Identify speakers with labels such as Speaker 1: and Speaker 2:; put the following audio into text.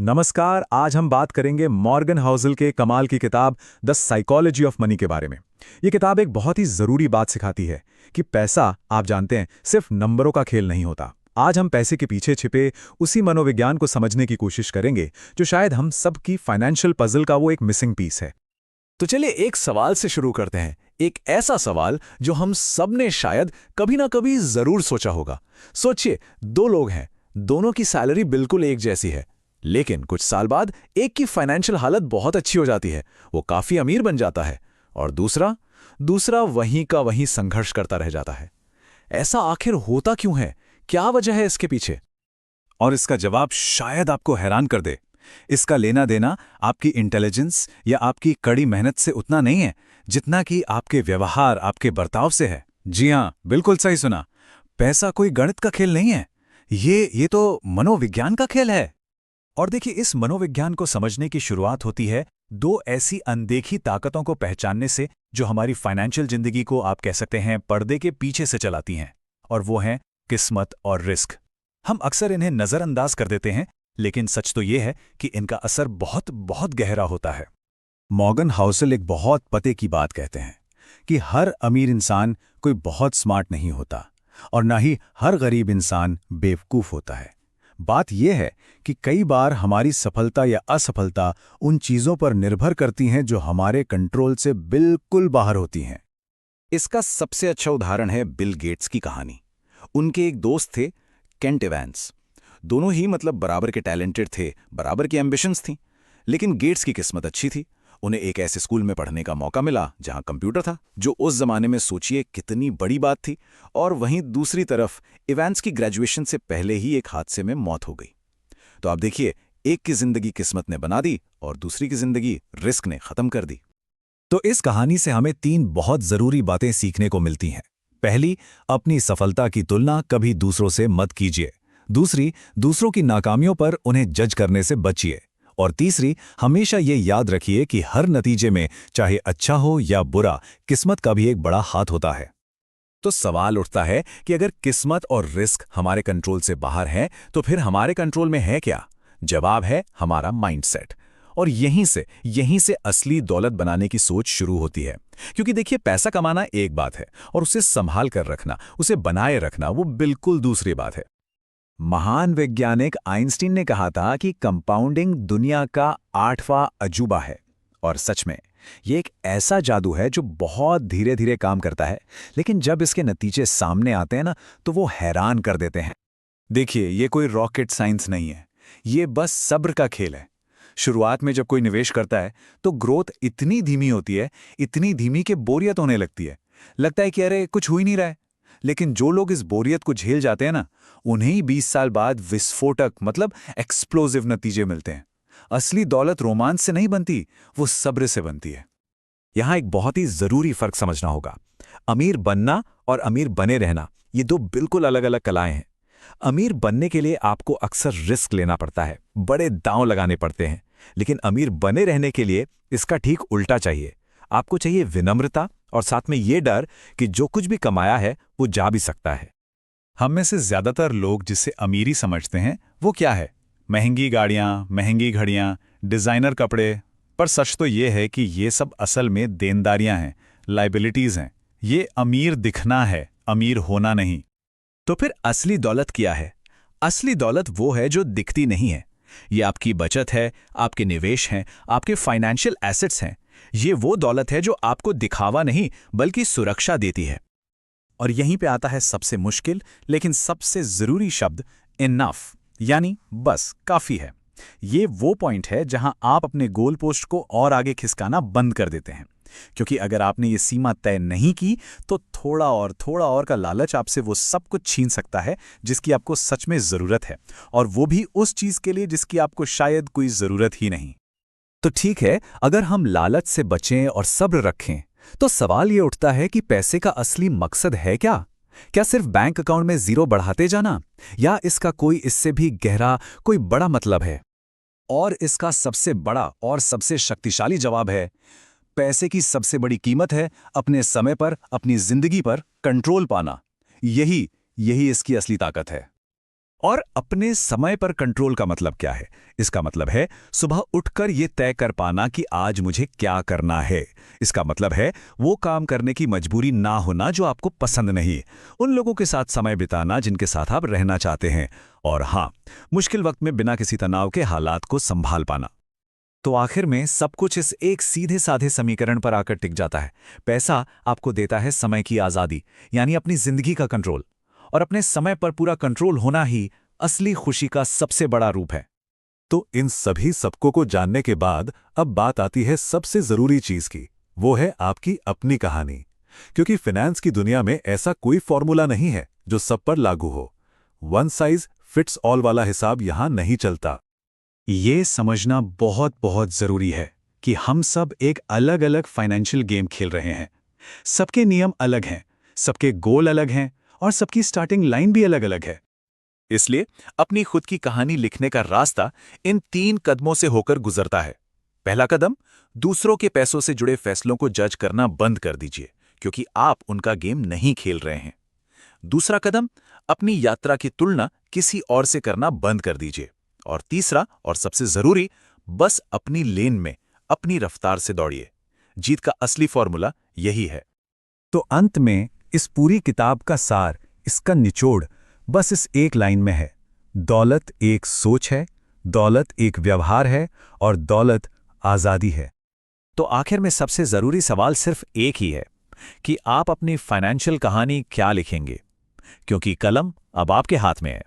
Speaker 1: नमस्कार। आज हम बात करेंगे मॉर्गन हाउसल के कमाल की किताब द साइकोलॉजी ऑफ मनी के बारे में। ये किताब एक बहुत ही ज़रूरी बात सिखाती है कि पैसा, आप जानते हैं, सिर्फ नंबरों का खेल नहीं होता। आज हम पैसे के पीछे छिपे उसी मनोविज्ञान को समझने की कोशिश करेंगे जो शायद हम सब की फाइनेंशियल पजल का वो एक मिसिंग पीस है।
Speaker 2: तो चलिए एक सवाल से शुरू करते हैं। एक ऐसा सवाल जो हम सब ने शायद कभी ना कभी जरूर सोचा होगा। सोचिए, दो लोग हैं, दोनों की सैलरी बिल्कुल एक जैसी है, लेकिन कुछ साल बाद एक की फाइनेंशियल हालत बहुत अच्छी हो जाती है, वो काफी अमीर बन जाता है, और दूसरा दूसरा वहीं का वहीं संघर्ष करता रह जाता है। ऐसा आखिर होता क्यों है? क्या वजह है इसके पीछे?
Speaker 1: और इसका जवाब शायद आपको हैरान कर दे। इसका लेना देना आपकी इंटेलिजेंस या आपकी कड़ी मेहनत से उतना नहीं है जितना कि आपके व्यवहार, आपके बर्ताव से है। जी हाँ, बिल्कुल सही सुना। पैसा कोई गणित का खेल नहीं है, ये तो मनोविज्ञान का खेल है। और देखिए, इस मनोविज्ञान को समझने की शुरुआत होती है दो ऐसी अनदेखी ताकतों को पहचानने से जो हमारी फाइनेंशियल जिंदगी को, आप कह सकते हैं, पर्दे के पीछे से चलाती हैं। और वो हैं किस्मत और रिस्क। हम अक्सर इन्हें नज़रअंदाज कर देते हैं, लेकिन सच तो ये है कि इनका असर बहुत बहुत गहरा होता है। मॉर्गन हाउसल एक बहुत पते की बात कहते हैं कि हर अमीर इंसान कोई बहुत स्मार्ट नहीं होता और ना ही हर गरीब इंसान बेवकूफ़ होता है। बात यह है कि कई बार हमारी सफलता या असफलता उन चीज़ों पर निर्भर करती हैं जो हमारे कंट्रोल से बिल्कुल बाहर होती हैं।
Speaker 2: इसका सबसे अच्छा उदाहरण है बिल गेट्स की कहानी। उनके एक दोस्त थे, केंट इवैंस। दोनों ही बराबर के टैलेंटेड थे, बराबर की एम्बिशंस थी। लेकिन गेट्स की किस्मत अच्छी थी। उन्हें एक ऐसे स्कूल में पढ़ने का मौका मिला जहां कंप्यूटर था, जो उस जमाने में, सोचिए, कितनी बड़ी बात थी। और वहीं दूसरी तरफ इवैंस की ग्रेजुएशन से पहले ही एक हादसे में मौत हो गई। तो आप देखिए, एक की जिंदगी किस्मत ने बना दी और दूसरी की जिंदगी रिस्क ने खत्म कर दी।
Speaker 1: तो इस कहानी से हमें तीन बहुत ज़रूरी बातें सीखने को मिलती हैं। पहली, अपनी सफलता की तुलना कभी दूसरों से मत कीजिए। दूसरी, दूसरों की नाकामियों पर उन्हें जज करने से बचिए। और तीसरी, हमेशा ये याद रखिए कि हर नतीजे में, चाहे अच्छा हो या बुरा, किस्मत का भी एक बड़ा हाथ होता है। तो सवाल उठता है कि अगर किस्मत और रिस्क हमारे कंट्रोल से बाहर हैं, तो फिर हमारे कंट्रोल में है क्या? जवाब है हमारा माइंडसेट। और यहीं से असली दौलत बनाने की सोच शुरू होती है। क्योंकि देखिए, पैसा कमाना एक बात है और उसे संभाल कर रखना, उसे बनाए रखना, वो बिल्कुल दूसरी बात है। महान वैज्ञानिक आइंस्टीन ने कहा था कि कंपाउंडिंग दुनिया का 8वां अजूबा है। और सच में ये एक ऐसा जादू है जो बहुत धीरे धीरे काम करता है, लेकिन जब इसके नतीजे सामने आते हैं ना, तो वो हैरान कर देते हैं। देखिए, ये कोई रॉकेट साइंस नहीं है, ये बस सब्र का खेल है। शुरुआत में जब कोई निवेश करता है तो ग्रोथ इतनी धीमी होती है, इतनी धीमी कि बोरियत होने लगती है। लगता है कि अरे कुछ हो ही नहीं रहा है। लेकिन जो लोग इस बोरियत को झेल जाते हैं ना, उन्हें ही 20 साल बाद विस्फोटक, एक्सप्लोसिव नतीजे मिलते हैं। असली दौलत रोमांच से नहीं बनती, वो सब्र से बनती है। यहां एक बहुत ही जरूरी फर्क समझना होगा। अमीर बनना और अमीर बने रहना, ये दो बिल्कुल अलग अलग कलाएं हैं। अमीर बनने के लिए आपको अक्सर रिस्क लेना पड़ता है, बड़े दांव लगाने पड़ते हैं। लेकिन अमीर बने रहने के लिए इसका ठीक उल्टा चाहिए। आपको चाहिए विनम्रता और साथ में ये डर कि जो कुछ भी कमाया है वो जा भी सकता है। हम में से ज्यादातर लोग जिसे अमीरी समझते हैं वो क्या है? महंगी गाड़ियां, महंगी घड़ियां, डिजाइनर कपड़े। पर सच तो ये है कि ये सब असल में देनदारियां हैं, लाइबिलिटीज हैं। ये अमीर दिखना है, अमीर होना नहीं। तो फिर असली दौलत क्या है? असली दौलत वो है जो दिखती नहीं है। ये आपकी बचत है, आपके निवेश हैं, आपके फाइनेंशियल एसेट्स हैं। ये वो दौलत है जो आपको दिखावा नहीं बल्कि सुरक्षा देती है। और यहीं पे आता है सबसे मुश्किल लेकिन सबसे जरूरी शब्द, इनफ, यानी बस, काफी है। ये वो पॉइंट है जहां आप अपने गोल पोस्ट को और आगे खिसकाना बंद कर देते हैं। क्योंकि अगर आपने ये सीमा तय नहीं की तो थोड़ा और का लालच आपसे वो सब कुछ छीन सकता है जिसकी आपको सच में जरूरत है, और वो भी उस चीज के लिए जिसकी आपको शायद कोई जरूरत ही नहीं। तो ठीक है, अगर हम लालच से बचें और सब्र रखें, तो सवाल ये उठता है कि पैसे का असली मकसद है क्या? क्या सिर्फ बैंक अकाउंट में जीरो बढ़ाते जाना, या इसका कोई इससे भी गहरा, कोई बड़ा मतलब है? और इसका सबसे बड़ा और सबसे शक्तिशाली जवाब है, पैसे की सबसे बड़ी कीमत है अपने समय पर, अपनी जिंदगी पर कंट्रोल पाना। यही यही इसकी असली ताकत है। और अपने समय पर कंट्रोल का मतलब क्या है? इसका मतलब है सुबह उठकर ये तय कर पाना कि आज मुझे क्या करना है। इसका मतलब है वो काम करने की मजबूरी ना होना जो आपको पसंद नहीं, उन लोगों के साथ समय बिताना जिनके साथ आप रहना चाहते हैं, और हाँ, मुश्किल वक्त में बिना किसी तनाव के हालात को संभाल पाना। तो आखिर में सब कुछ इस एक सीधे साधे समीकरण पर आकर टिक जाता है। पैसा आपको देता है समय की आज़ादी, यानी अपनी जिंदगी का कंट्रोल, और अपने समय पर पूरा कंट्रोल होना ही असली खुशी का सबसे बड़ा रूप है।
Speaker 3: तो इन सभी सबकों को जानने के बाद अब बात आती है सबसे जरूरी चीज की, वो है आपकी अपनी कहानी। क्योंकि फाइनेंस की दुनिया में ऐसा कोई फॉर्मूला नहीं है जो सब पर लागू हो। वन साइज फिट्स ऑल वाला हिसाब यहां नहीं चलता।
Speaker 1: ये समझना बहुत बहुत जरूरी है कि हम सब एक अलग अलग फाइनेंशियल गेम खेल रहे हैं। सबके नियम अलग हैं, सबके गोल अलग हैं, और सबकी स्टार्टिंग लाइन भी अलग अलग है।
Speaker 2: इसलिए अपनी खुद की कहानी लिखने का रास्ता इन 3 कदमों से होकर गुजरता है। पहला कदम, दूसरों के पैसों से जुड़े फैसलों को जज करना बंद कर दीजिए, क्योंकि आप उनका गेम नहीं खेल रहे हैं। दूसरा कदम, अपनी यात्रा की तुलना किसी और से करना बंद कर दीजिए। और तीसरा और सबसे जरूरी, बस अपनी लेन में अपनी रफ्तार से दौड़िए। जीत का असली फॉर्मूला यही है।
Speaker 1: तो अंत में इस पूरी किताब का सार, इसका निचोड़ बस इस एक लाइन में है: दौलत एक सोच है, दौलत एक व्यवहार है, और दौलत आज़ादी है। तो आखिर में सबसे ज़रूरी सवाल सिर्फ एक ही है कि आप अपनी फाइनेंशियल कहानी क्या लिखेंगे, क्योंकि कलम अब आपके हाथ में है।